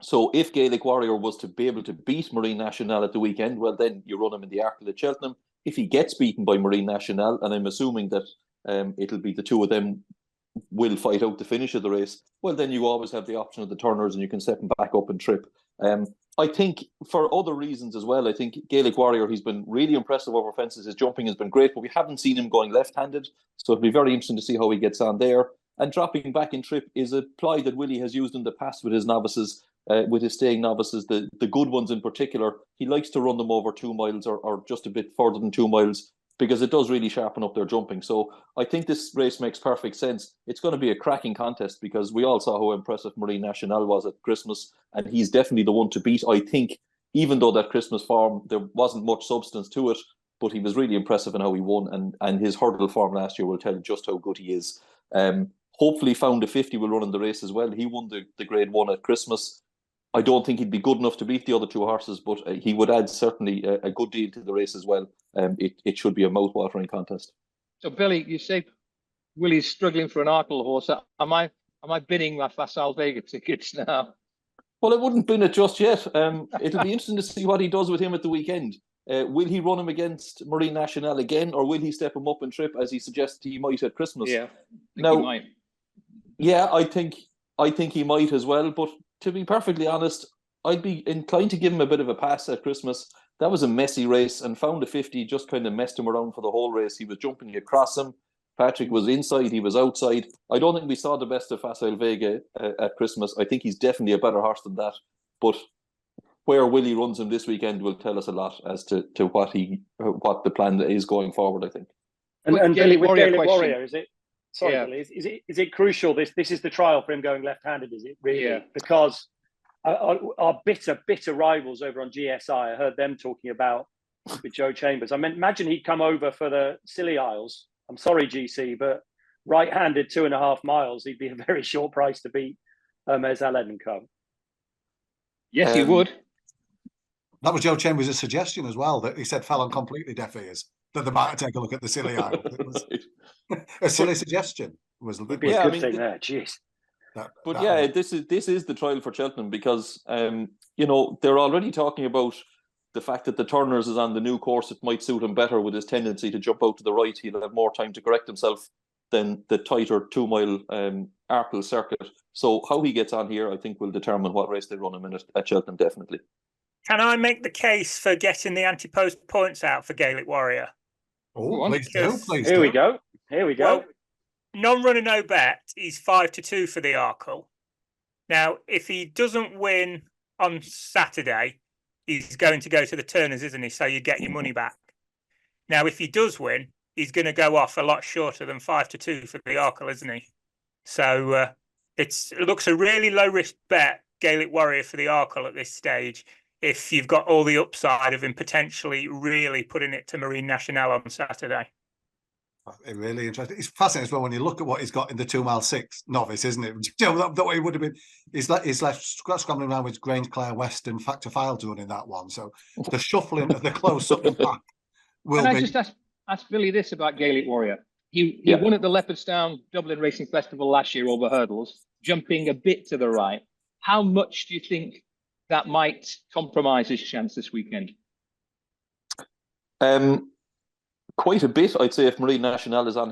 F: So if Gaelic Warrior was to be able to beat Marine Nationale at the weekend, well, then you run him in the Arkle at Cheltenham. If he gets beaten by Marine Nationale, and I'm assuming that it'll be the two of them will fight out the finish of the race, well, then you always have the option of the turners and you can set him back up and trip. I think for other reasons as well, I think Gaelic Warrior, he's been really impressive over fences. His jumping has been great, but we haven't seen him going left-handed. So it'll be very interesting to see how he gets on there. And dropping back in trip is a ply that Willie has used in the past with his novices, with his staying novices, the good ones in particular. He likes to run them over 2 miles or just a bit further than 2 miles, because it does really sharpen up their jumping. So I think this race makes perfect sense. It's going to be a cracking contest, because we all saw how impressive Marine Nationale was at Christmas, and he's definitely the one to beat. I think, even though that Christmas form, there wasn't much substance to it, but he was really impressive in how he won, and his hurdle form last year will tell you just how good he is. Hopefully Found a 50 will run in the race as well. He won the Grade 1 at Christmas. I don't think he'd be good enough to beat the other 2 horses, but he would add certainly a good deal to the race as well. It should be a mouth-watering contest.
D: So, Billy, you say Willie's struggling for an Arkle horse. Am I bidding my Facile Vega tickets now?
F: Well, I wouldn't bin it just yet. It'll be interesting to see what he does with him at the weekend. Will he run him against Marine Nationale again, or will he step him up and trip as he suggested he might at Christmas?
D: Yeah,
F: he might. Yeah, I think he might as well. But to be perfectly honest, I'd be inclined to give him a bit of a pass at Christmas. That was a messy race, and Found a 50 just kind of messed him around for the whole race. He was jumping across him. Patrick was inside, he was outside. I don't think we saw the best of Facile Vega at Christmas. I think he's definitely a better horse than that. But where Willie runs him this weekend will tell us a lot as to what the plan is going forward, I think.
C: And Billy, with Gaelic Warrior, is it? Sorry,
D: yeah.
C: Billy, is it crucial? This is the trial for him going left-handed, is it really?
D: Yeah.
C: Because our bitter rivals over on GSI, I heard them talking about with Joe Chambers. I mean, imagine he'd come over for the Scilly Isles. I'm sorry, GC, but right-handed 2.5 miles, he'd be a very short price to beat Hermes Allen and Co.
D: Yes, he would.
B: That was Joe Chambers' suggestion as well, that he said fell on completely deaf ears, that they might take a look at the Scilly Isles. It was a silly suggestion.
C: It'd be a good thing there, jeez.
F: This is the trial for Cheltenham, because they're already talking about the fact that the Turners is on the new course. It might suit him better with his tendency to jump out to the right. He'll have more time to correct himself than the tighter 2 mile Arkle circuit. So how he gets on here, I think, will determine what race they run him in at Cheltenham, definitely.
E: Can I make the case for getting the anti-post points out for Gaelic Warrior?
B: Oh, please do.
C: Here we go.
E: Well, non-runner, no bet. He's 5-2 for the Arkle. Now, if he doesn't win on Saturday, he's going to go to the Turners, isn't he? So you get your money back. Now, if he does win, he's going to go off a lot shorter than 5-2 for the Arkle, isn't he? So it looks a really low-risk bet, Gaelic Warrior for the Arkle at this stage, if you've got all the upside of him potentially really putting it to Marine Nationale on Saturday.
B: Really interesting. It's fascinating as well when you look at what he's got in the 2 mile 6 novice, isn't it? You know, that way he would have been. He's left scrambling around with Grange Clare West and Factor File to run in that one. So the shuffling of the close up pack will
D: Can I
B: be.
D: just ask Billy this about Gaelic Warrior? He won at the Leopardstown Dublin Racing Festival last year over hurdles, jumping a bit to the right. How much do you think that might compromise his chance this weekend?
F: Quite a bit, I'd say, if Marine Nationale is on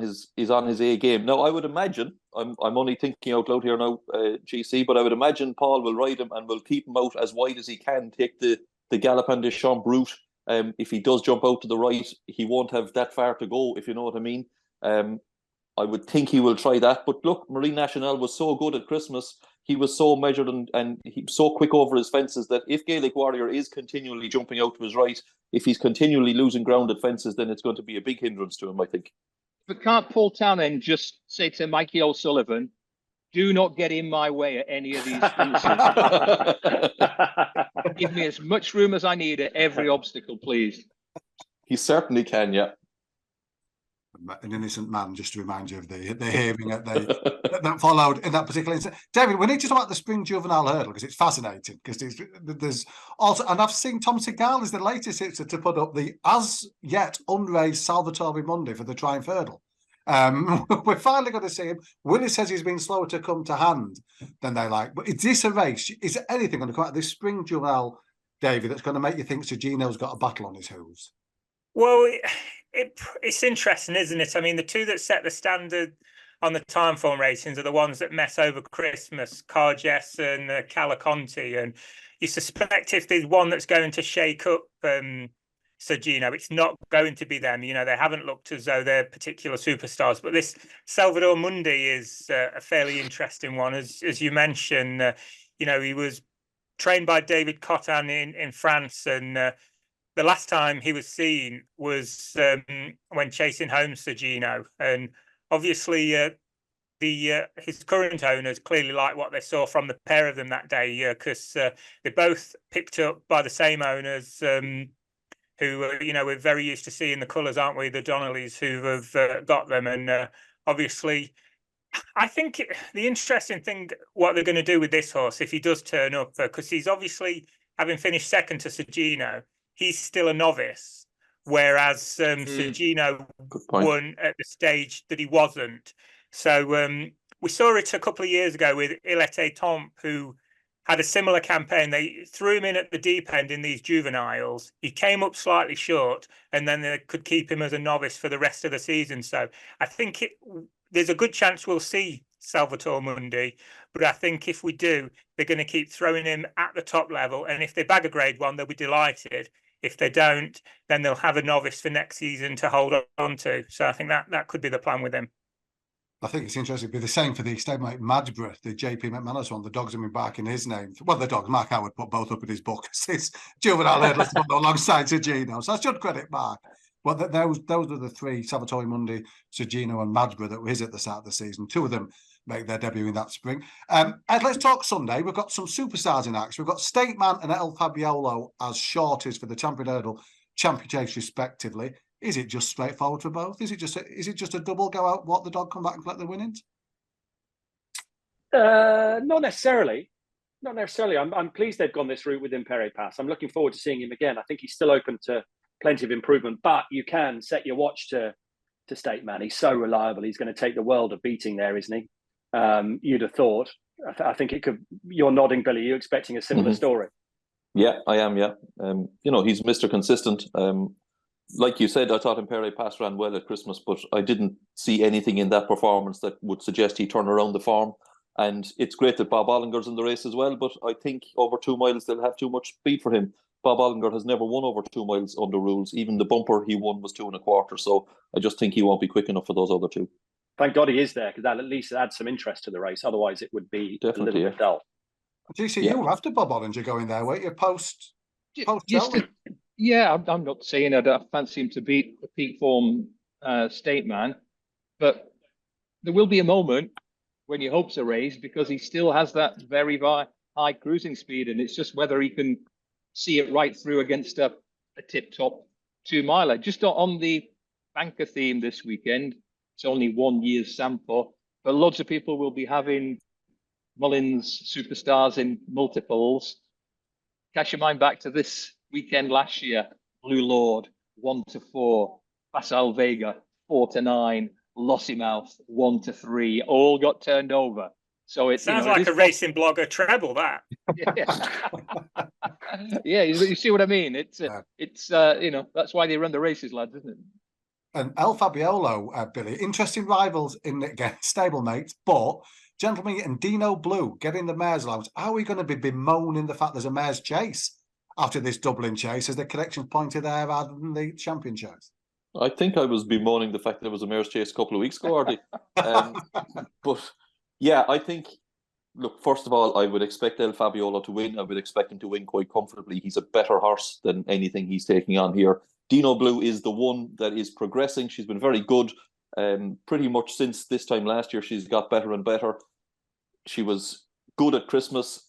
F: his A game. Now, I would imagine, I'm only thinking out loud here now, GC, but I would imagine Paul will ride him and will keep him out as wide as he can, take the Galopin de Champ route. If he does jump out to the right, he won't have that far to go, if you know what I mean. I would think he will try that. But look, Marine Nationale was so good at Christmas. He was so measured and he so quick over his fences that if Gaelic Warrior is continually jumping out to his right, if he's continually losing ground at fences, then it's going to be a big hindrance to him, I think.
D: But can't Paul Townend just say to Mikey O'Sullivan, do not get in my way at any of these fences. Give me as much room as I need at every obstacle, please.
F: He certainly can, yeah.
B: An innocent man, just to remind you of the hearing that followed in that particular incident. David, we need to talk about the Spring Juvenile Hurdle because it's fascinating. Because there's also, and I've seen Tom Segal is the latest to put up the as yet unraised Salvatore Mundi for the Triumph Hurdle. We're finally going to see him. Willie says he's been slower to come to hand than they like. But is this a race? Is there anything going to come out of this Spring Juvenile, David, that's going to make you think Sir Gino's got a battle on his hooves?
E: Well, it's interesting, isn't it? I mean, the two that set the standard on the time form ratings are the ones that mess over Christmas, Cargess and Calaconti. And you suspect if there's one that's going to shake up Sir Gino, it's not going to be them. You know, they haven't looked as though they're particular superstars. But this Salvador Mundi is a fairly interesting one. As you mentioned, you know, he was trained by David Cotin in France, and the last time he was seen was when chasing home Sir Gino. And obviously his current owners clearly like what they saw from the pair of them that day, because they're both picked up by the same owners who, you know, we're very used to seeing the colours, aren't we? The Donnellys who have got them. And obviously, I think the interesting thing, what they're going to do with this horse, if he does turn up, because he's obviously, having finished second to Sir Gino, he's still a novice, whereas Sir Gino won at the stage that he wasn't. So we saw it a couple of years ago with Il Était Temps, who had a similar campaign. They threw him in at the deep end in these juveniles. He came up slightly short, and then they could keep him as a novice for the rest of the season. So I think there's a good chance we'll see Salvatore Mundi, but I think if we do, they're going to keep throwing him at the top level. And if they bag a grade one, they'll be delighted. If they don't, then they'll have a novice for next season to hold on to. So I think that could be the plan with him.
B: I think it's interesting. It'd be the same for the stablemate Madborough, the JP McManus one. The dogs have been barking his name. Well, the dogs, Mark Howard put both up in his book. It's Juvenile Hurdles alongside Sir Gino. So I should credit Mark. But those were the three, Salvatore Mundi, Sir Gino and Madborough, that were his at the start of the season. Two of them make their debut in that spring. Ed, let's talk Sunday. We've got some superstars in action. We've got State Man and El Fabiolo as shorties for the Champion Hurdle Champion Chase, respectively. Is it just straightforward for both? Is it just a double go out, what the dog come back and collect the winnings?
C: Not necessarily. Not necessarily. I'm pleased they've gone this route with Impere Pass. I'm looking forward to seeing him again. I think he's still open to plenty of improvement, but you can set your watch to State Man. He's so reliable. He's going to take the world of beating there, isn't he? You'd have thought. I think it could. You're nodding, Billy. You're expecting a similar story.
F: Yeah, I am. Yeah, you know, he's Mr. Consistent. Like you said, I thought Impere Pass ran well at Christmas, but I didn't see anything in that performance that would suggest he turn around the form. And it's great that Bob Ollinger's in the race as well, but I think over 2 miles they'll have too much speed for him. Bob Ollinger has never won over 2 miles under rules. Even the bumper he won was 2 1/4. So I just think he won't be quick enough for those other two.
C: Thank God he is there, because that at least adds some interest to the race. Otherwise, it would be a little bit dull.
B: GC, you were after Bob Ollinger going there, weren't you? Post
D: Yeah, I'm not saying I fancy him to beat the peak form State Man, but there will be a moment when your hopes are raised because he still has that very high cruising speed, and it's just whether he can see it right through against a tip-top 2 miler. Just on the banker theme this weekend, It's only 1 year's sample, but loads of people will be having Mullins superstars in multiples. Cast your mind back to this weekend last year. Blue Lord, 1-4. Pascal Vega, 4-9. Lossy Mouth, 1-3. All got turned over. So it
E: sounds like a racing blogger treble, that.
D: Yeah, you see what I mean? It's that's why they run the races, lads, isn't it?
B: And El Fabiolo, Billy, interesting rivals in again, stablemates, but Gentleman and Dino Blue getting the mares allowance. How are we going to be bemoaning the fact there's a mares chase after this Dublin chase? Is the connections pointed there rather than the champion chase?
F: I think I was bemoaning the fact that there was a mares chase a couple of weeks ago, Artie. But yeah, I think, look, first of all, I would expect El Fabiolo to win. I would expect him to win quite comfortably. He's a better horse than anything he's taking on here. Dino Blue is the one that is progressing. She's been very good. Pretty much since this time last year, she's got better and better. She was good at Christmas.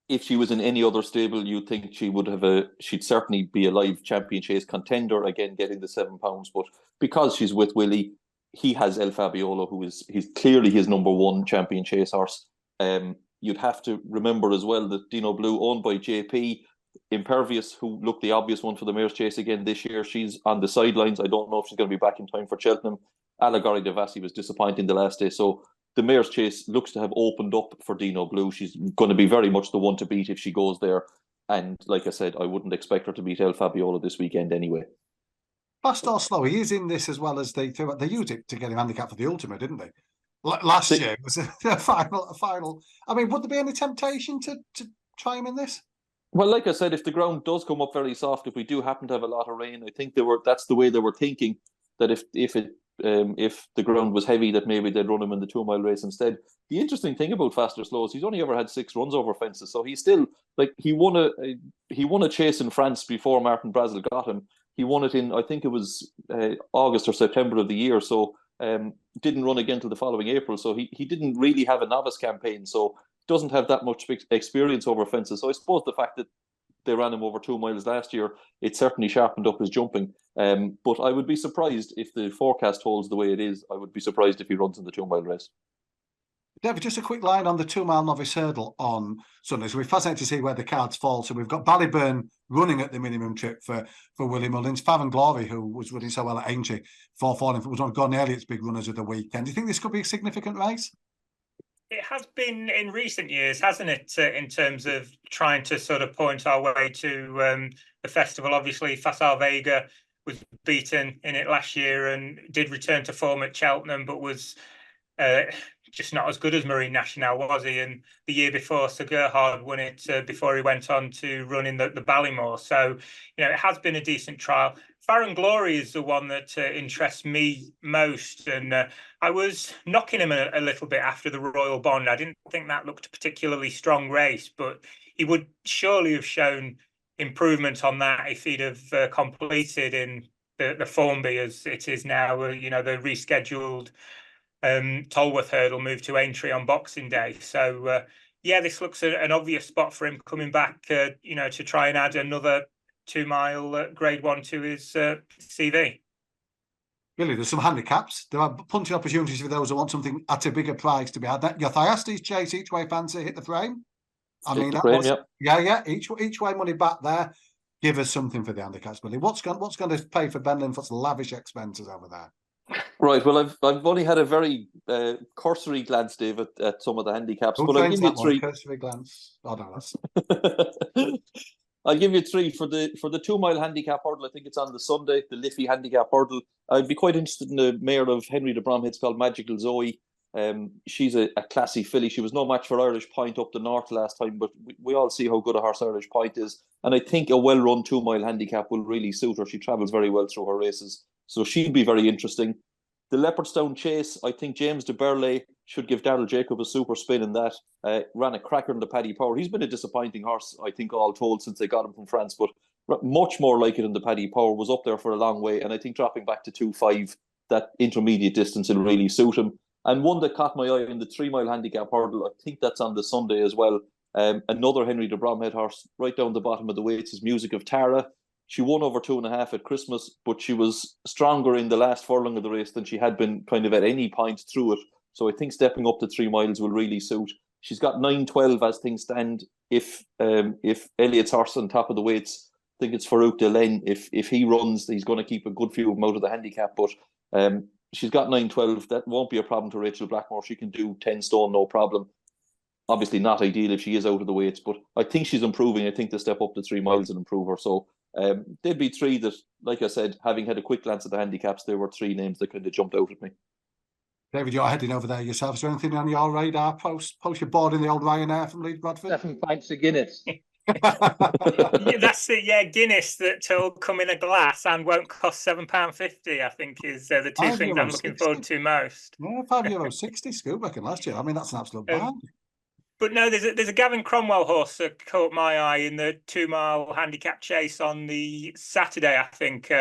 F: If she was in any other stable, you'd think she would have she'd certainly be a live champion chase contender, again, getting the £7. But because she's with Willie, he has El Fabiolo, he's clearly his number one champion chase horse. You'd have to remember as well that Dino Blue, owned by JP, Impervious, who looked the obvious one for the mares chase again this year, she's on the sidelines. I don't know if she's going to be back in time for Cheltenham. Allegory de Vassi was disappointing the last day, so the mares chase looks to have opened up for Dino Blue. She's going to be very much the one to beat if she goes there, and like I said, I wouldn't expect her to beat El Fabiolo this weekend anyway.
B: Fast or slow, he is in this as well as they used it to get him handicapped for the ultimate, didn't they? Last year it was a final. I mean, would there be any temptation to try him in this?
F: Well, like I said, if the ground does come up very soft, if we do happen to have a lot of rain, I think that's the way they were thinking, that if the ground was heavy, that maybe they'd run him in the 2 mile race instead. The interesting thing about Fast or Slow is he's only ever had 6 runs over fences, so he's still he won a chase in France before Martin Brazel got him. He won it in, I think it was August or September of the year, so didn't run again till the following April. So he didn't really have a novice campaign, so doesn't have that much experience over fences. So I suppose the fact that they ran him over 2 miles last year, it certainly sharpened up his jumping. But I would be surprised if the forecast holds the way it is. I would be surprised if he runs in the 2 mile race.
B: David, just a quick line on the 2 mile novice hurdle on Sunday. So we're fascinated to see where the cards fall. So we've got Ballyburn running at the minimum trip for Willie Mullins. Fav and Glory, who was running so well at Aintree, 4-4, was one of Gordon Elliott's big runners of the weekend. Do you think this could be a significant race?
E: It has been in recent years, hasn't it, in terms of trying to sort of point our way to the festival. Obviously, Facile Vega was beaten in it last year and did return to form at Cheltenham, but was just not as good as Marine National, was he? And the year before, Sir Gerhard won it before he went on to run in the Ballymore. So, it has been a decent trial. Farron Glory is the one that interests me most. And I was knocking him a little bit after the Royal Bond. I didn't think that looked a particularly strong race, but he would surely have shown improvement on that if he'd have completed in the Formby as it is now, the rescheduled Tolworth hurdle moved to Aintree on Boxing Day. So, this looks an obvious spot for him coming back, to try and add another 2 mile grade 1 to his CV.
B: Really, there's some handicaps. There are punting opportunities for those who want something at a bigger price to be had. Your Thyestes chase each way fancy hit the frame. Each way money back there. Give us something for the handicaps, Billy. What's going to pay for Ben Linfoot's lavish expenses over there?
F: Right. Well, I've only had a very cursory glance, David, at some of the handicaps, but I'll give you 3.
B: Cursory glance. Oh no, that's.
F: I'll give you 3 for the 2 mile handicap hurdle. I think it's on the Sunday, the Liffey handicap hurdle. I'd be quite interested in the mare of Henry de Bromhead's called Magical Zoe. She's a classy filly. She was no match for Irish Point up the north last time, but we all see how good a horse Irish Point is. And I think a well-run 2 mile handicap will really suit her. She travels very well through her races, so she'll be very interesting. The Leopardstown Chase, I think James de Burley should give Darrell Jacob a super spin in that. Ran a cracker in the Paddy Power. He's been a disappointing horse, I think, all told, since they got him from France, but much more like it in the Paddy Power. Was up there for a long way, and I think dropping back to 2.5, that intermediate distance will really suit him. And one that caught my eye in the 3 mile handicap hurdle, I think that's on the Sunday as well. Another Henry de Bromhead horse, right down the bottom of the weights, is Music of Tara. She won over 2.5 at Christmas, but she was stronger in the last furlong of the race than she had been kind of at any point through it. So I think stepping up to 3 miles will really suit. She's got 9.12 as things stand. If Elliot's horse on top of the weights, I think it's Farouk Delaine. If he runs, he's going to keep a good few of them out of the handicap. But she's got 9.12. That won't be a problem to Rachel Blackmore. She can do 10 stone, no problem. Obviously not ideal if she is out of the weights, but I think she's improving. I think the step up to 3 miles will improve her. So there'd be 3 that, like I said, having had a quick glance at the handicaps, there were 3 names that kind of jumped out at me.
B: David, you're heading over there yourself. Is there anything on your radar post your board in the old Ryanair from Leeds Bradford?
D: 7 pints of Guinness.
E: Yeah, that's it. Yeah, Guinness that will come in a glass and won't cost £7.50. I think is the 2 things I'm looking forward to most.
B: Yeah, €5.60 scoop reckon last year. I mean, that's an absolute bang.
E: But no, there's a Gavin Cromwell horse that caught my eye in the 2 mile handicap chase on the Saturday. I think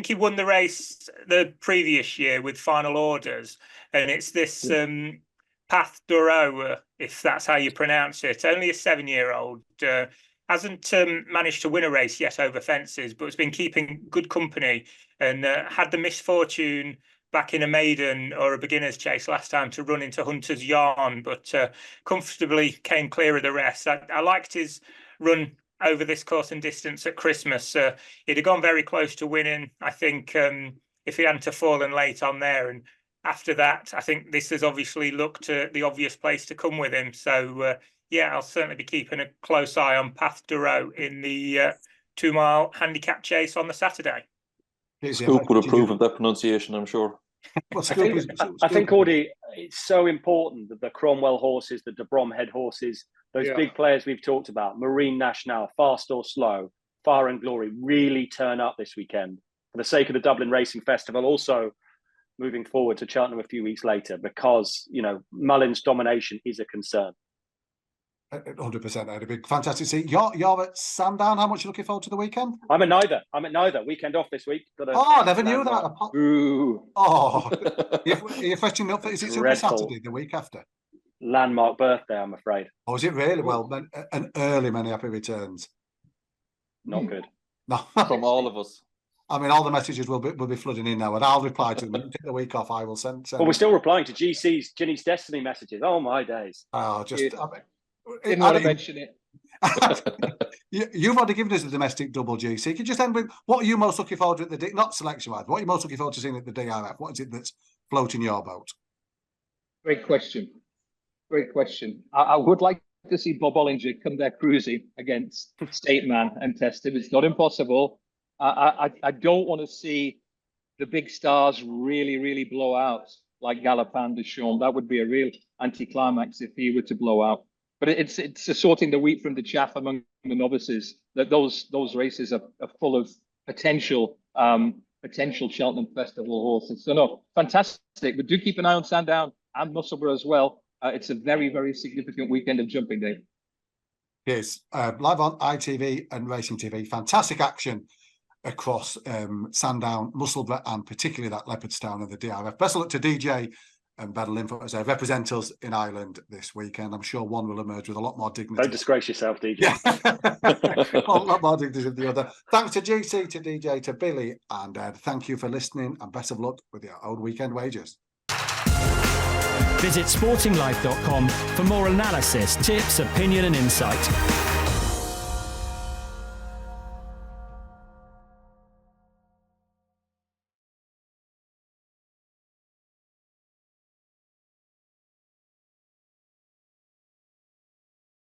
E: he won the race the previous year with final orders, and it's this Path Duro, if that's how you pronounce it. Only a 7-year-old, hasn't managed to win a race yet over fences, but has been keeping good company and had the misfortune back in a maiden or a beginner's chase last time to run into Hunter's Yarn, but comfortably came clear of the rest. I liked his run over this course and distance at Christmas. He'd have gone very close to winning, I think, if he hadn't have fallen late on there. And after that, I think this has obviously looked the obvious place to come with him. So, yeah, I'll certainly be keeping a close eye on Path Duro in the 2 mile handicap chase on the Saturday.
F: Scoop would approve of that pronunciation, I'm sure.
B: Well,
C: I think, Audie, it's so important that the Cromwell horses, the de Bromhead horses, those big players we've talked about, Marine National, Fast or Slow, Fire and Glory, really turn up this weekend for the sake of the Dublin Racing Festival. Also, moving forward to Cheltenham a few weeks later, because, you know, Mullin's domination is a concern.
B: 100%. I had a big fantastic seat. You're at Sandown. How much are you looking forward to the weekend?
C: I'm at neither. Weekend off this week.
B: I never knew that.
C: Ooh.
B: Oh, you're fetching up. Is it Super Saturday the week after?
C: Landmark birthday, I'm afraid.
B: Oh, is it really? Well, an early many happy returns.
C: Not good.
B: No,
F: from all of us.
B: I mean, all the messages will be flooding in now, and I'll reply to them. Take the week off. I will send.
C: Well, we're still replying to GC's Ginny's Destiny messages. Oh my days!
B: Oh, just.
D: Didn't want to mention it.
B: You've already given us the domestic double GC. Could you just end with what are you most looking forward to at the not selection wise? What are you most looking forward to seeing at the DRF? What is it that's floating your boat?
D: Great question. I would like to see Bob Ollinger come there cruising against State Man and test him. It's not impossible. I don't want to see the big stars really blow out like Galopin has shown. That would be a real anticlimax if he were to blow out. But it's sorting the wheat from the chaff among the novices. That those races are full of potential Cheltenham Festival horses. So no, fantastic. But do keep an eye on Sandown and Musselburgh as well. It's a very significant weekend of jumping day.
B: Yes, live on ITV and Racing TV. Fantastic action across Sandown, Musselburgh, and particularly that Leopardstown and the DRF. Best of luck to DJ and Battle Linfoot as they represent us in Ireland this weekend. I'm sure one will emerge with a lot more dignity.
C: Don't disgrace yourself, DJ.
B: Yeah. A lot more dignity than the other. Thanks to GC, to DJ, to Billy, and Ed. Thank you for listening, and best of luck with your own weekend wagers.
A: Visit sportinglife.com for more analysis, tips, opinion and insight.